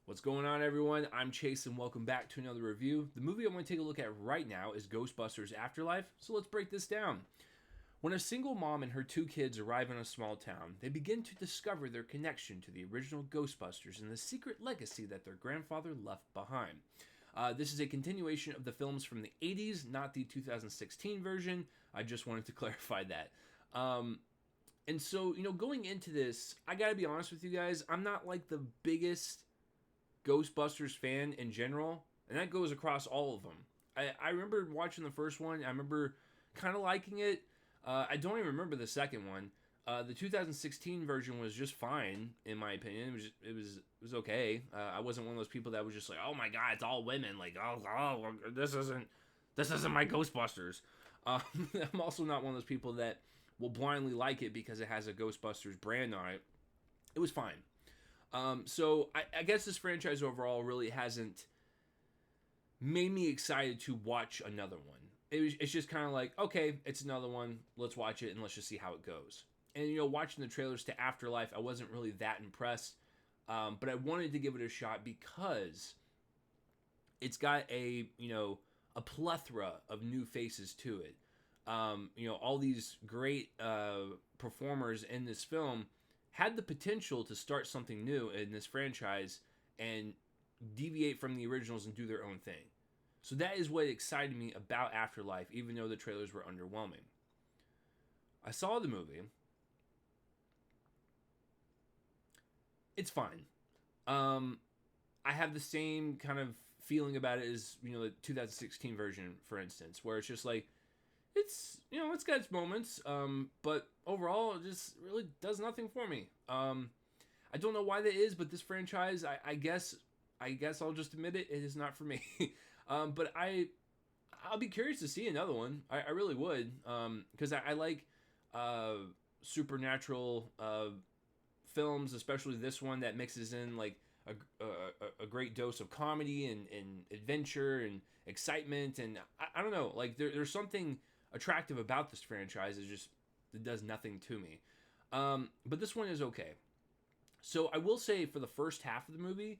What's going on, everyone? I'm Chase, and welcome back to another review. The movie I'm going to take a look at right now is Ghostbusters Afterlife, so let's break this down. When a single mom and her two kids arrive in a small town, they begin to discover their connection to the original Ghostbusters and the secret legacy that their grandfather left behind. This is a continuation of the films from the 80s, not the 2016 version. I just wanted to clarify that. And so, going into this, I gotta be honest with you guys, I'm not like the biggest Ghostbusters fan in general, and that goes across all of them. I remember watching the first one. I remember kind of liking it. I don't even remember the second one. The 2016 version was just fine, in my opinion. It was okay. I wasn't one of those people that was just like, oh my god, it's all women. Like, oh this isn't my Ghostbusters. I'm also not one of those people that will blindly like it because it has a Ghostbusters brand on it. It was fine. So I guess this franchise overall really hasn't made me excited to watch another one. It's just kind of like, okay, it's another one. Let's watch it and let's just see how it goes. And, watching the trailers to Afterlife, I wasn't really that impressed. But I wanted to give it a shot because it's got a plethora of new faces to it. All these great performers in this film had the potential to start something new in this franchise and deviate from the originals and do their own thing. So that is what excited me about Afterlife, even though the trailers were underwhelming. I saw the movie. It's fine. I have the same kind of feeling about it as, the 2016 version, for instance, where it's just like, it's got its moments, but overall it just really does nothing for me. I don't know why that is, but this franchise, I guess I'll just admit it is not for me. But I'll be curious to see another one. I really would, because I like supernatural films, especially this one that mixes in like a great dose of comedy and adventure and excitement, and I don't know, like there's something attractive about this franchise. It does nothing to me. But this one is okay. So I will say, for the first half of the movie,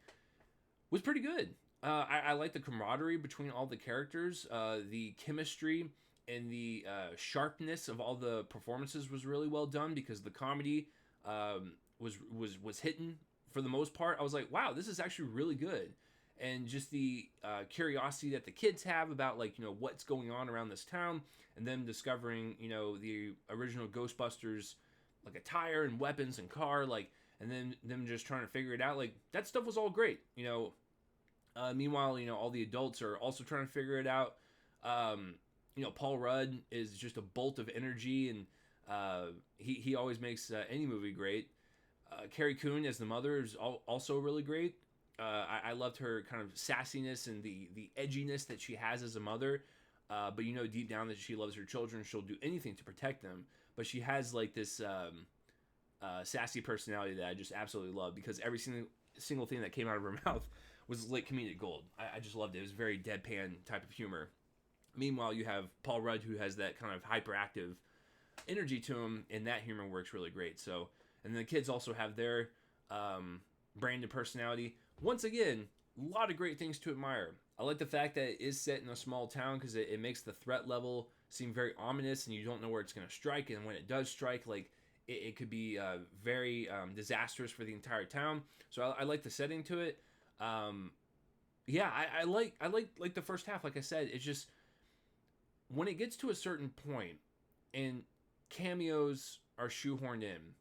was pretty good. I like the camaraderie between all the characters. The chemistry and the sharpness of all the performances was really well done, because the comedy was hitting for the most part. I was like, wow, this is actually really good. And just the curiosity that the kids have about, like, what's going on around this town, and them discovering, the original Ghostbusters, like, attire and weapons and car, like, and then them just trying to figure it out. Like, that stuff was all great. Meanwhile, all the adults are also trying to figure it out. Paul Rudd is just a bolt of energy, and he always makes any movie great. Carrie Coon as the mother is also really great. I loved her kind of sassiness and the edginess that she has as a mother. But deep down that she loves her children. She'll do anything to protect them. But she has like this sassy personality that I just absolutely love, because every single thing that came out of her mouth was like comedic gold. I just loved it. It was very deadpan type of humor. Meanwhile, you have Paul Rudd, who has that kind of hyperactive energy to him, and that humor works really great. So, and the kids also have their brand and personality. Once again, a lot of great things to admire. I like the fact that it is set in a small town, because it makes the threat level seem very ominous, and you don't know where it's going to strike. And when it does strike, like, it could be very disastrous for the entire town. So I like the setting to it. I like the first half. Like I said, it's just when it gets to a certain point and cameos are shoehorned in,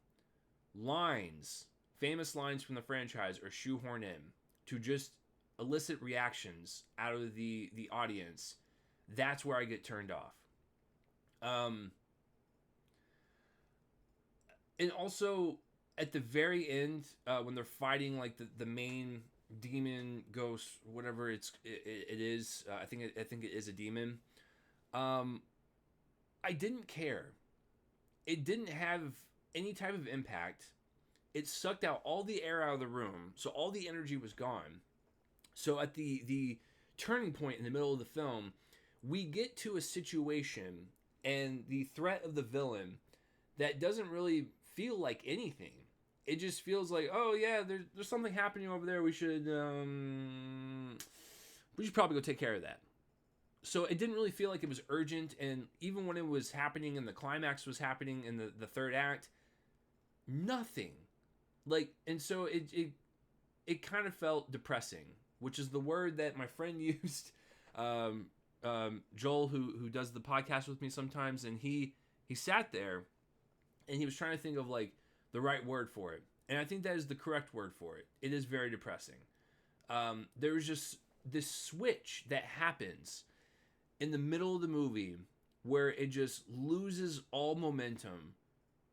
famous lines from the franchise are shoehorned in to just elicit reactions out of the audience, that's where I get turned off. And also at the very end, when they're fighting like the main demon ghost, whatever it is, I think it is a demon. I didn't care. It didn't have any type of impact. It sucked out all the air out of the room, so all the energy was gone. So at the turning point in the middle of the film, we get to a situation and the threat of the villain that doesn't really feel like anything. it just feels like, oh yeah, there's something happening over there. We should probably go take care of that. So it didn't really feel like it was urgent, and even when it was happening and the climax was happening in the third act, nothing. Like, and so it kind of felt depressing, which is the word that my friend used, Joel, who does the podcast with me sometimes, and he sat there and he was trying to think of like the right word for it, and I think that is the correct word for it. It is very depressing. There was just this switch that happens in the middle of the movie where it just loses all momentum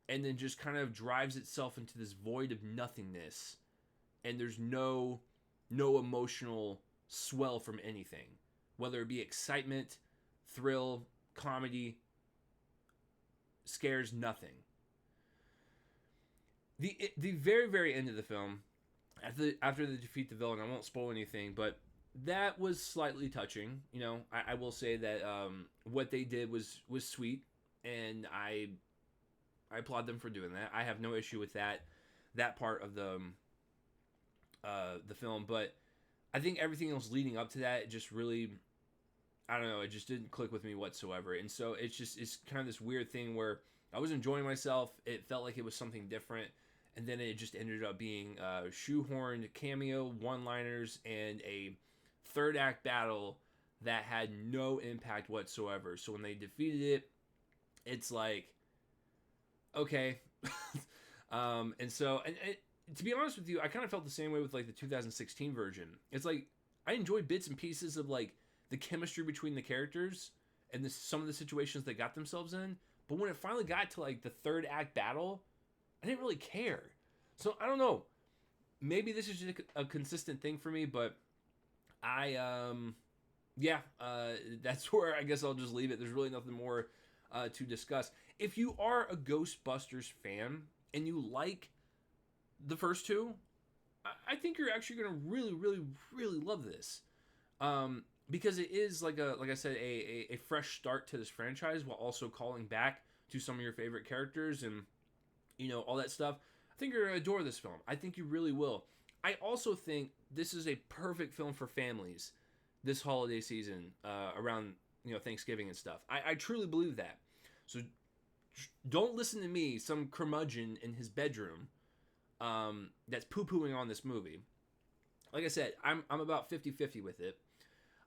and then just kind of drives itself into this void of nothingness, and there's no emotional swell from anything, whether it be excitement, thrill, comedy, scares, nothing. The very, very end of the film, after they defeat the villain, I won't spoil anything, but that was slightly touching. You know, I will say that what they did was sweet, and I applaud them for doing that. I have no issue with that part of the film, but I think everything else leading up to that, it just really, I don't know, it just didn't click with me whatsoever. And so it's kind of this weird thing where I was enjoying myself. It felt like it was something different, and then it just ended up being shoehorned cameo, one-liners, and a third act battle that had no impact whatsoever. So when they defeated it, it's like, okay. And so, and to be honest with you, I kind of felt the same way with like the 2016 version. It's like I enjoyed bits and pieces of like the chemistry between the characters and some of the situations they got themselves in. But when it finally got to like the third act battle, I didn't really care. So I don't know. Maybe this is just a consistent thing for me, but that's where I guess I'll just leave it. There's really nothing more to discuss. If you are a Ghostbusters fan and you like the first two, I think you're actually going to really, really, really love this. Because it is like I said, a fresh start to this franchise while also calling back to some of your favorite characters and, you know, all that stuff. I think you're going to adore this film. I think you really will. I also think this is a perfect film for families this holiday season, around, you know, Thanksgiving and stuff. I truly believe that. So don't listen to me, some curmudgeon in his bedroom, that's poo-pooing on this movie. Like I said, I'm about 50-50 with it.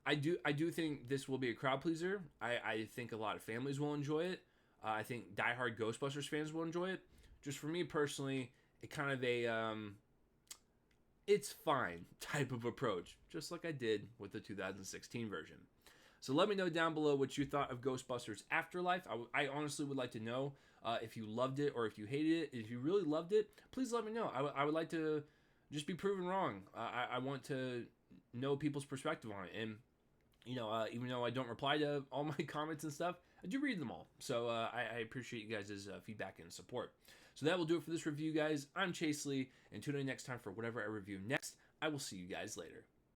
I do think this will be a crowd pleaser. I think a lot of families will enjoy it. I think diehard Ghostbusters fans will enjoy it. Just for me personally, it kind of a it's fine type of approach, just like I did with the 2016 version. So let me know down below what you thought of Ghostbusters Afterlife. I honestly would like to know if you loved it or if you hated it. If you really loved it, please let me know. I would like to just be proven wrong. I want to know people's perspective on it. And, you know, even though I don't reply to all my comments and stuff, I do read them all. So I appreciate you guys' feedback and support. So that will do it for this review, guys. I'm Chase Lee, and tune in next time for whatever I review next. I will see you guys later.